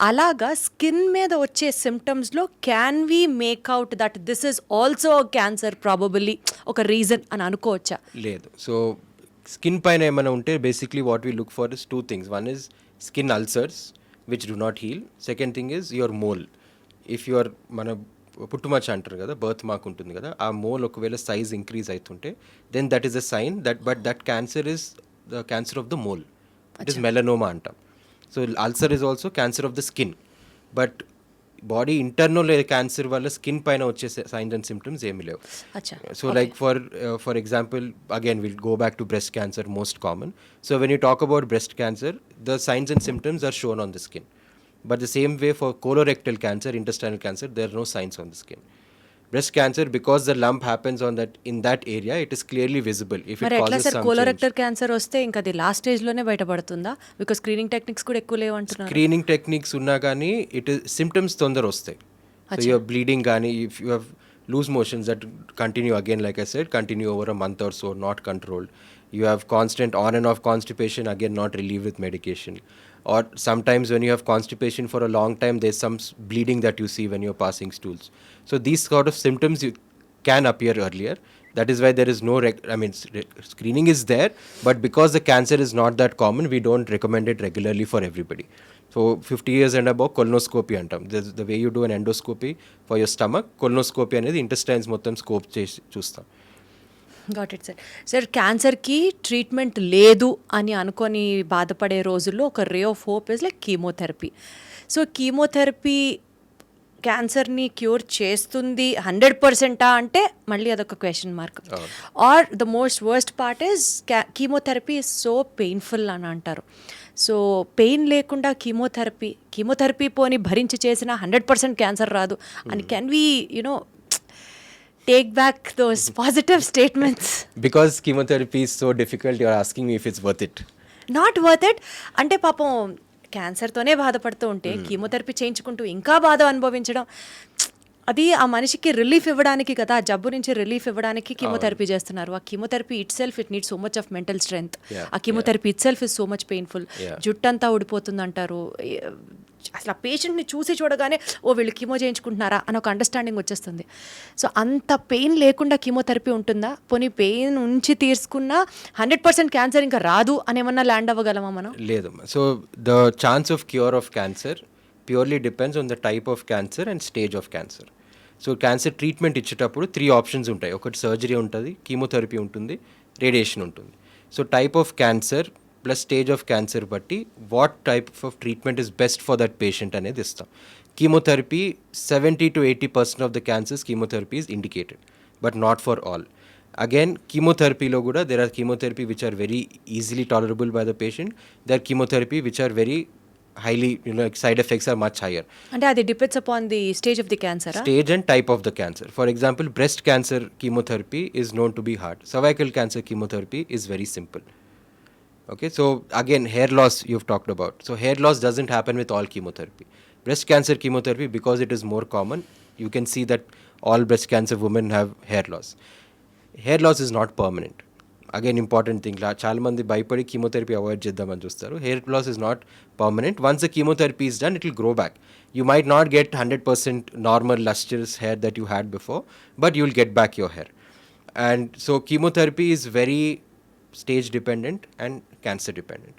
అలాగా skin మీద వచ్చే సిమ్టమ్స్లో can we make out that this is also cancer probably ఒక reason అని అనుకోవచ్చా? లేదు. So skin పైన ఏమైనా ఉంటే basically what we look for is 2 things. One is skin ulcers which do not heal. Second thing is your mole. If you are మన పుట్టుమచ్చ అంటారు కదా, బర్త్ మార్క్ ఉంటుంది కదా, ఆ మోల్ ఒకవేళ సైజ్ ఇంక్రీజ్ అవుతుంటే then that is a sign that cancer is the cancer of the mole. It is melanoma అంటాం. So ulcer is also cancer of the skin. But body internal cancer వల్ల skin పైన వచ్చే signs and symptoms ఏమి లేవు. So like for example again will go back to breast cancer, most common. So when you talk about breast cancer, the signs and symptoms are shown on the skin. But the same way for colorectal cancer, intestinal cancer, there are no signs on the skin. Breast cancer, because the lump happens in that area, it is clearly visible. If it causes some change. colorectal cancer వస్తే ఇంకా అది last స్టేజ్లోనే బయటపడుతుందా? Because screening techniques కూడా ఎక్కువ లేవు అంటున్నారు. Screening techniques ఉన్నా కానీ ఇట్ సిమ్టమ్స్ తొందర వస్తాయి. సో యూఆర్ బ్లీడింగ్ కానీ, if you have loose motions that continue again, like I said, continue over a month or so, not controlled. You have constant on and off constipation, again not relieved with medication. Or sometimes when you have constipation for a long time, there's some bleeding that you see when you're passing stools. So these sort of symptoms can appear earlier. That is why there is no screening is there, but because the cancer is not that common, we don't recommend it regularly for everybody. So 50 years and above, colonoscopy antam. The way you do an endoscopy for your stomach, colonoscopy అనేది intestines మొత్తం scope చేసి చూస్తాం. Got it sir క్యాన్సర్కి treatment లేదు అని అనుకొని బాధపడే రోజుల్లో ఒక ray of hope is like chemotherapy. So chemotherapy క్యాన్సర్ని క్యూర్ చేస్తుంది 100% అంటే మళ్ళీ అదొక question mark. Or the most worst part is chemotherapy is so painful అని అంటారు. సో పెయిన్ లేకుండా కీమోథెరపీ పోని భరించి చేసిన 100% క్యాన్సర్ రాదు అని can we take back those positive statements? Because chemotherapy is so difficult, you are asking me if it's worth it. Not worth it అంటే పాపం క్యాన్సర్తోనే బాధపడుతూ ఉంటే కీమోథెరపీ చేయించుకుంటూ ఇంకా బాధ అనుభవించడం, అది ఆ మనిషికి రిలీఫ్ ఇవ్వడానికి కదా, ఆ జబ్బు నుంచి రిలీఫ్ ఇవ్వడానికి కీమోథెరపీ చేస్తున్నారు. ఆ chemotherapy itself it need so much of mental strength. ఆ chemotherapy itself is so much painful. జుట్టంతా ఊడిపోతుంది అంటారు. అసలు ఆ పేషెంట్ని చూడగానే వీళ్ళు కీమో చేయించుకుంటున్నారా అని ఒక అండర్స్టాండింగ్ వచ్చేస్తుంది. సో అంత పెయిన్ లేకుండా కీమోథెరపీ ఉంటుందా? పోనీ పెయిన్ ఉంచి తీసుకున్న 100% క్యాన్సర్ ఇంకా రాదు అని ఏమన్నా ల్యాండ్ అవ్వగలమా మనం? లేదమ్మా. So the chance of cure of cancer purely depends on the type of cancer and stage of cancer. So cancer treatment ఇచ్చేటప్పుడు 3 ఆప్షన్స్ ఉంటాయి. ఒకటి సర్జరీ ఉంటుంది, కీమోథెరపీ ఉంటుంది, రేడియేషన్ ఉంటుంది. So type of cancer plus stage of cancer బట్టి what type of treatment is best for that patient అనేది ఇస్తాం. Chemotherapy 70-80% of the cancers chemotherapy is indicated, but not for all. Again, chemotherapy lo kuda there are chemotherapy which are very easily tolerable by the patient. There are chemotherapy which are very highly, side effects are much higher. అంటే అది depends upon the stage of the cancer. Stage and type of the cancer. For example, breast cancer chemotherapy is known to be hard. Cervical cancer chemotherapy is very simple. Okay, so again, hair loss you've talked about. So hair loss doesn't happen with all chemotherapy. Breast cancer chemotherapy, because it is more common, you can see that all breast cancer women have hair loss. Hair loss is not permanent. Again, important thing, చాలా మంది భయపడి chemotherapy avoid చేద్దామని చూస్తారు. Hair loss is not permanent. Once the chemotherapy is done, it will grow back. You might not get 100% normal lustrous hair that you had before, but you will get back your hair. And so chemotherapy is very stage dependent and cancer dependent.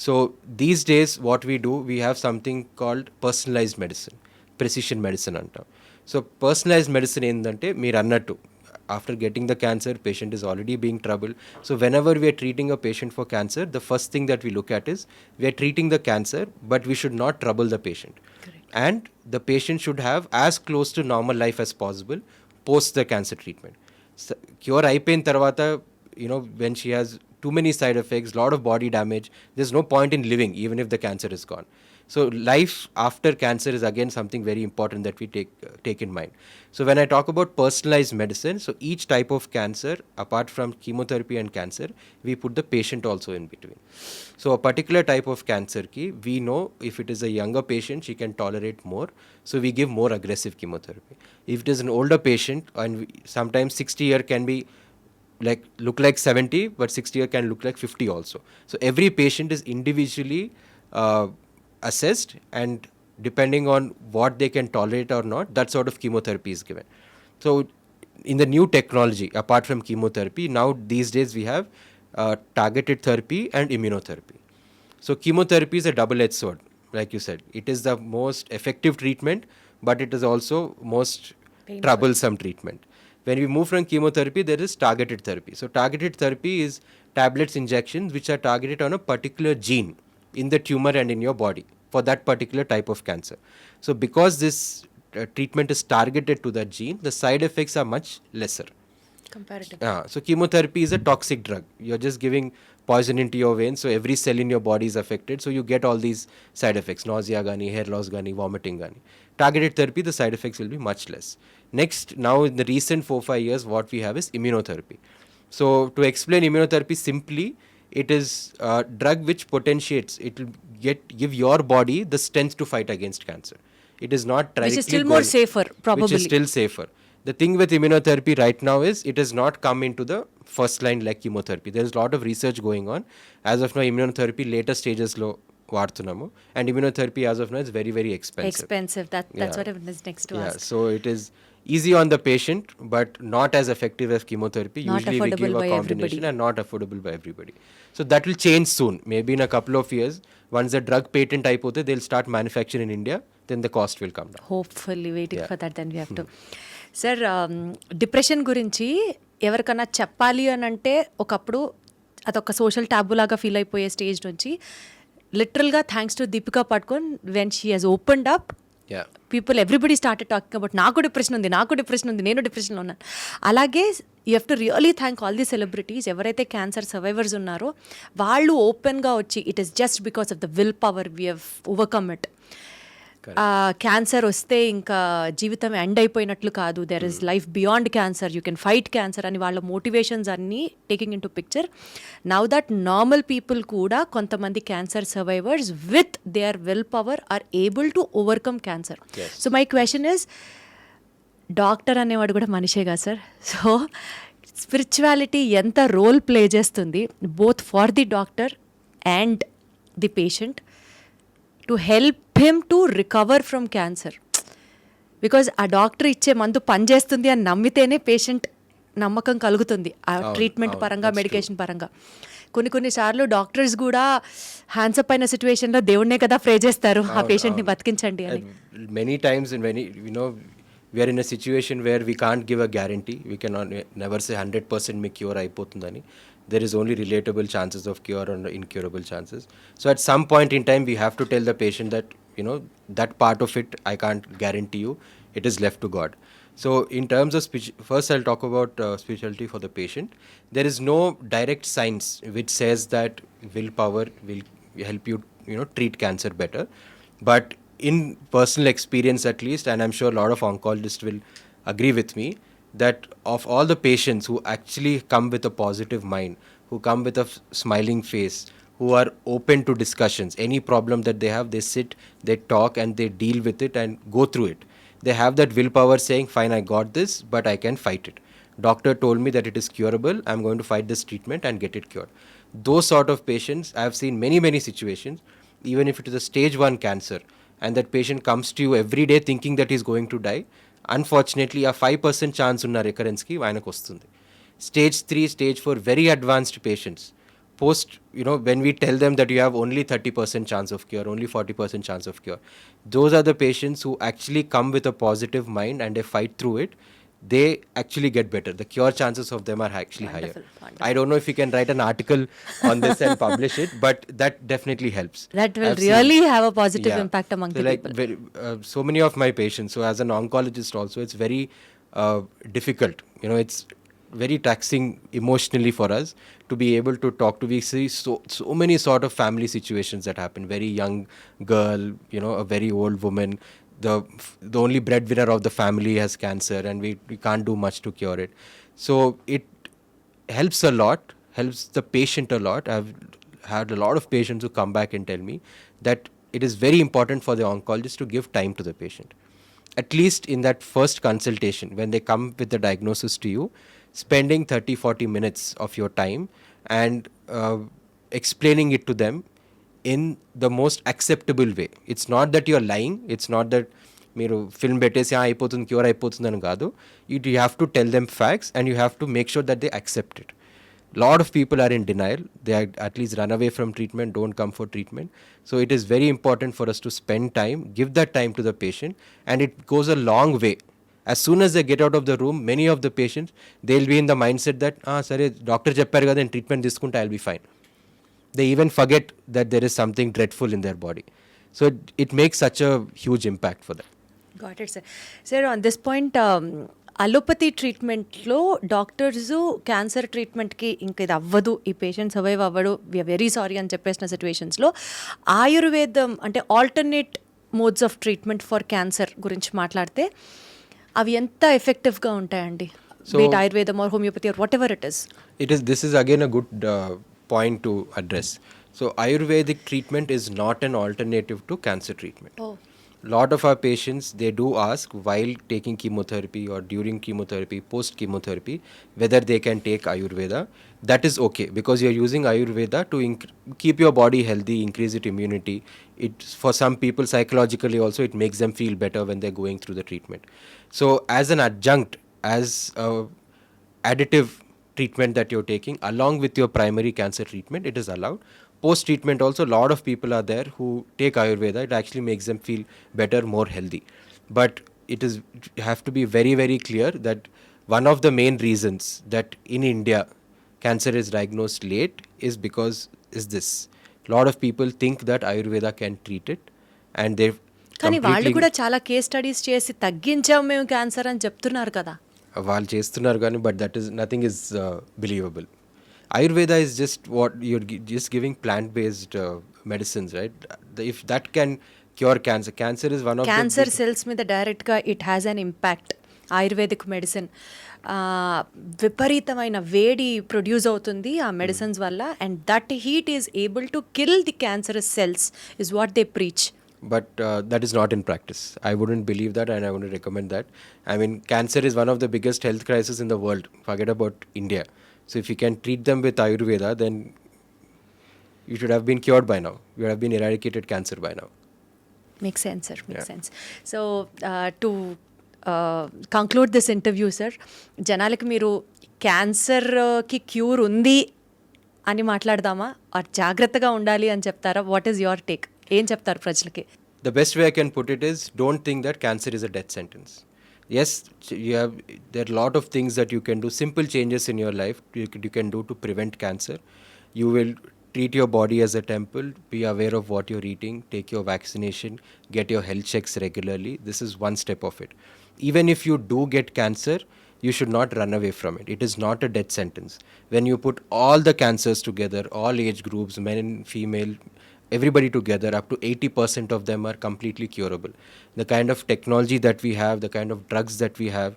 So these days what we do, we have something called personalized medicine, precision medicine antam. So personalized medicine endante meer annattu, after getting the cancer, patient is already being troubled. So whenever we are treating a patient for cancer, the first thing that we look at is we are treating the cancer, but we should not trouble the patient. Correct. And the patient should have as close to normal life as possible post the cancer treatment. So, cure అయిపోయిన తర్వాత, when she has too many side effects, lot of body damage, there's no point in living even if the cancer is gone. So life after cancer is again something very important that we take in mind. So when I talk about personalized medicine, so each type of cancer, apart from chemotherapy and cancer, we put the patient also in between. So a particular type of cancer we know if it is a younger patient, she can tolerate more, so we give more aggressive chemotherapy. If it is an older patient, and sometimes 60 year can be look like 70, but 60 year can look like 50 also. So every patient is individually assessed, and depending on what they can tolerate or not, that sort of chemotherapy is given. So in the new technology, apart from chemotherapy, now these days we have targeted therapy and immunotherapy. So chemotherapy is a double-edged sword, like you said. It is the most effective treatment, but it is also most troublesome treatment. When we move from chemotherapy, there is targeted therapy. So targeted therapy is tablets, injections which are targeted on a particular gene in the tumor and in your body for that particular type of cancer. So because this treatment is targeted to that gene, the side effects are much lesser. Comparative. So chemotherapy is a toxic drug. You're just giving poison into your veins, so every cell in your body is affected, so you get all these side effects, nausea gani, hair loss gani, vomiting gani. Targeted therapy, the side effects will be much less. Next, now in the recent 4-5 years, what we have is immunotherapy. So to explain immunotherapy simply, it is a drug which potentiates, it will give your body the strength to fight against cancer. It is not directly Which is still more safer, probably. Which is still safer. The thing with immunotherapy right now is it has not come into the first line like chemotherapy. There is a lot of research going on. As of now, immunotherapy later stages lo vaartunamu, and immunotherapy as of now is very, very expensive. That's what I was next to ask. So it is easy on the patient, but not as effective as chemotherapy. Not Usually we give affordable a by combination everybody. and not affordable by everybody. So that will change soon. Maybe in a couple of years, once the drug patent అయిపోతే they'll start manufacturing in India, then the cost will come down. Hopefully waiting Yeah. For that, then we have to. Sir, depression గురించి ఎవరికన్నా చెప్పాలి అని అంటే ఒకప్పుడు అదొక social టాబు లాగా feel అయిపోయే స్టేజ్ నుంచి లిటరల్గా thanks to Deepika పడుకోన్, when she has opened up, Yeah. People everybody started talking about నాకు డిప్రెషన్ ఉంది, నేను డిప్రెషన్లో ఉన్నాను. అలాగే you have to really thank all the celebrities ఎవరైతే క్యాన్సర్ సర్వైవర్స్ ఉన్నారో వాళ్ళు ఓపెన్గా వచ్చి it is just because of the will power we have overcome it. Cancer వస్తే ఇంకా జీవితం ఎండ్ అయిపోయినట్లు కాదు, there is life beyond cancer, you can fight cancer అని వాళ్ళ మోటివేషన్స్ అన్నీ taking into picture. Now that normal people కూడా కొంతమంది cancer survivors with their willpower are able to overcome cancer. So my question is, doctor అనేవాడు కూడా మనిషేగా సార్? సో స్పిరిచువాలిటీ ఎంత రోల్ ప్లే చేస్తుంది both for the doctor and the patient to help him to recover from cancer? Because ఆ doctor ఇచ్చే మందు పనిచేస్తుంది అని నమ్మితేనే పేషెంట్ నమ్మకం కలుగుతుంది ఆ ట్రీట్మెంట్ పరంగా, మెడికేషన్ పరంగా. కొన్నిసార్లు డాక్టర్స్ కూడా హ్యాండ్సప్ అయిన సిచ్యువేషన్లో దేవుడినే కదా ప్రే చేస్తారు ఆ పేషెంట్ని బతికించండి అని. Many times, and we are in a situation where we can't give a guarantee. We cannot never say 100% me cure aipotundani. There is only relatable chances of cure or incurable chances. So at some point in time, we have to tell the patient that, that part of it I can't guarantee you. It is left to God. So in terms of first I'll talk about spirituality for the patient. There is no direct science which says that willpower will help you, treat cancer better. But in personal experience at least, and I'm sure a lot of oncologists will agree with me, that of all the patients who actually come with a positive mind, who come with a smiling face, who are open to discussions, any problem that they have, they sit, they talk, and they deal with it and go through it. They have that willpower saying, fine, I got this, but I can fight it. Doctor told me that it is curable. I'm going to fight this treatment and get it cured. Those sort of patients, I have seen many, many situations, even if it is a stage 1 cancer, and that patient comes to you every day thinking that he's going to die, unfortunately, a 5% chance unna recurrence ki ఆయనకు వస్తుంది. Stage 3, stage 4, very advanced patients. Post, when we tell them that you have only 30% chance of cure, only 40% chance of cure, those are the patients who actually come with a positive mind and they fight through it. They actually get better. The cure chances of them are actually higher. Wonderful. I don't know if you can write an article on this and publish it, but that definitely helps. That will I've really seen, have a positive impact among so the like people. so many of my patients, so as an oncologist also, it's very difficult. It's very taxing emotionally for us to be able to talk to. We see so many sort of family situations that happen. Very young girl, a very old woman, the only breadwinner of the family has cancer, and we can't do much to cure it. So it helps a lot, helps the patient a lot. I've had a lot of patients who come back and tell me that it is very important for the oncologist to give time to the patient. At least in that first consultation, when they come with the diagnosis to you, spending 30-40 minutes of your time and explaining it to them in the most acceptable way. It's not that you're lying. It's not that మీరు film పెట్టేసి అయిపోతుంది, cure అయిపోతుంది అని కాదు. You have to tell them facts and you have to make sure that they accept it. Lot of people are in denial. They are at least run away from treatment, don't come for treatment. So it is very important for us to spend time, give that time to the patient, and it goes a long way. As soon as they get out of the room, many of the patients, they'll be in the mindset that, sare, doctor chepparu kada, treatment తీసుకుంటే I'll be fine. They even forget that there is something dreadful in their body. So it makes such a huge impact for them. Got it, sir. Sir, on this point, allopathy ట్రీట్మెంట్లో doctors cancer ట్రీట్మెంట్కి ఇంక ఇది అవ్వదు, ఈ patient survive అవ్వడు, we are very sorry అని చెప్పేసిన సిచ్యువేషన్స్లో ఆయుర్వేదం అంటే alternate modes of treatment for cancer గురించి మాట్లాడితే అవి ఎంత ఎఫెక్టివ్గా ఉంటాయండి? Be it Ayurvedam or homeopathy or whatever it is. This is again a good point to address. So Ayurvedic treatment is not an alternative to cancer treatment. Oh. Lot of our patients, they do ask while taking chemotherapy or during chemotherapy, post chemotherapy, whether they can take Ayurveda. That is okay, because you're using Ayurveda to keep your body healthy, increase its immunity. For some people psychologically also it makes them feel better when they're going through the treatment. So as an adjunct, as a additive treatment that you're taking along with your primary cancer treatment, it is allowed. Post treatment also, a lot of people are there who take Ayurveda. It actually makes them feel better, more healthy. But you have to be very, very clear that one of the main reasons that in India cancer is diagnosed late is because this. A lot of people think that Ayurveda can treat it, and they've కానీ వాళ్ళు కూడా చాలా case studies చేసి తగ్గించాం మేము cancer అని చెప్తున్నారు కదా. వాళ్ళు చేస్తున్నారు కానీ, but that is nothing is believable. Ayurveda is just what you're just giving plant-based medicines, right? If that can cure cancer, cancer is one of cancer cells మీద డైరెక్ట్గా it has an impact. Ayurvedic medicine విపరీతమైన వేడి produce అవుతుంది ఆ medicines వల్ల, and that heat is able to kill the cancerous cells is what they preach. But that is not in practice. I wouldn't believe that, and I wouldn't recommend that. I mean, cancer is one of the biggest health crises in the world. Forget about India. So if you can treat them with Ayurveda, then you should have been cured by now. You would have been eradicated cancer by now. Makes sense, sir. Makes sense. So to conclude this interview, sir, జనాలకి మీరు క్యాన్సర్కి cure ఉంది అని మాట్లాడదామా, are జాగ్రత్తగా ఉండాలి అని చెప్తారా? What is your take? ఏం చెప్తారు ప్రజలకి? The best way I can put it is, don't think that cancer is a death sentence. Yes, there are a lot of things that you can do, simple changes in your life you can do to prevent cancer. You will treat your body as a temple, be aware of what you're eating, take your vaccination, get your health checks regularly. This is one step of it. Even if you do get cancer, you should not run away from it. It is not a death sentence. When you put all the cancers together, all age groups, men, female, everybody together, up to 80% of them are completely curable. The kind of technology that we have, the kind of drugs that we have,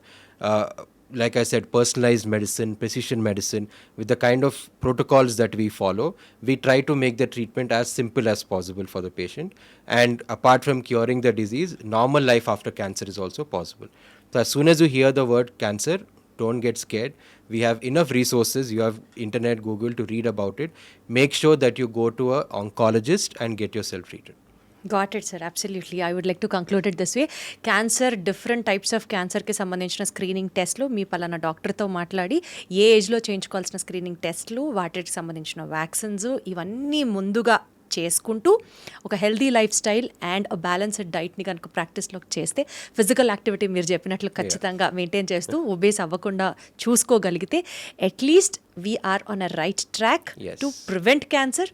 like I said, personalized medicine, precision medicine, with the kind of protocols that we follow, we try to make the treatment as simple as possible for the patient. And apart from curing the disease, normal life after cancer is also possible. So as soon as you hear the word cancer, don't get scared. We have enough resources. You have internet, Google to read about it. Make sure that you go to an oncologist and get yourself treated. Got it, sir. Absolutely. I would like to conclude it this way. Cancer different types of క్యాన్సర్కి సంబంధించిన screening టెస్ట్లు మీ పలానా డాక్టర్తో మాట్లాడి ఏ ఏజ్లో చేయించుకోవాల్సిన screening టెస్ట్లు, వాటికి సంబంధించిన వ్యాక్సిన్స్, ఇవన్నీ ముందుగా చేసుకుంటూ ఒక healthy lifestyle and balanced డైట్ని కనుక ప్రాక్టీస్లో చేస్తే, ఫిజికల్ యాక్టివిటీ మీరు చెప్పినట్లు ఖచ్చితంగా మెయింటైన్ చేస్తూ ఒబేస్ అవ్వకుండా చూసుకోగలిగితే at least we are on a right track to prevent cancer.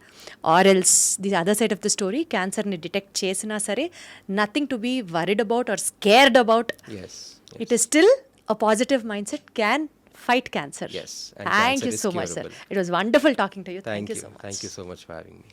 Or else the other side of the story, క్యాన్సర్ని డిటెక్ట్ చేసినా సరే nothing to be worried about or scared about. It is still a positive mindset can fight cancer. Yes. And thank cancer you is so much, sir. curable. It was wonderful talking to you. Thank you so much. Thank you so much for having me.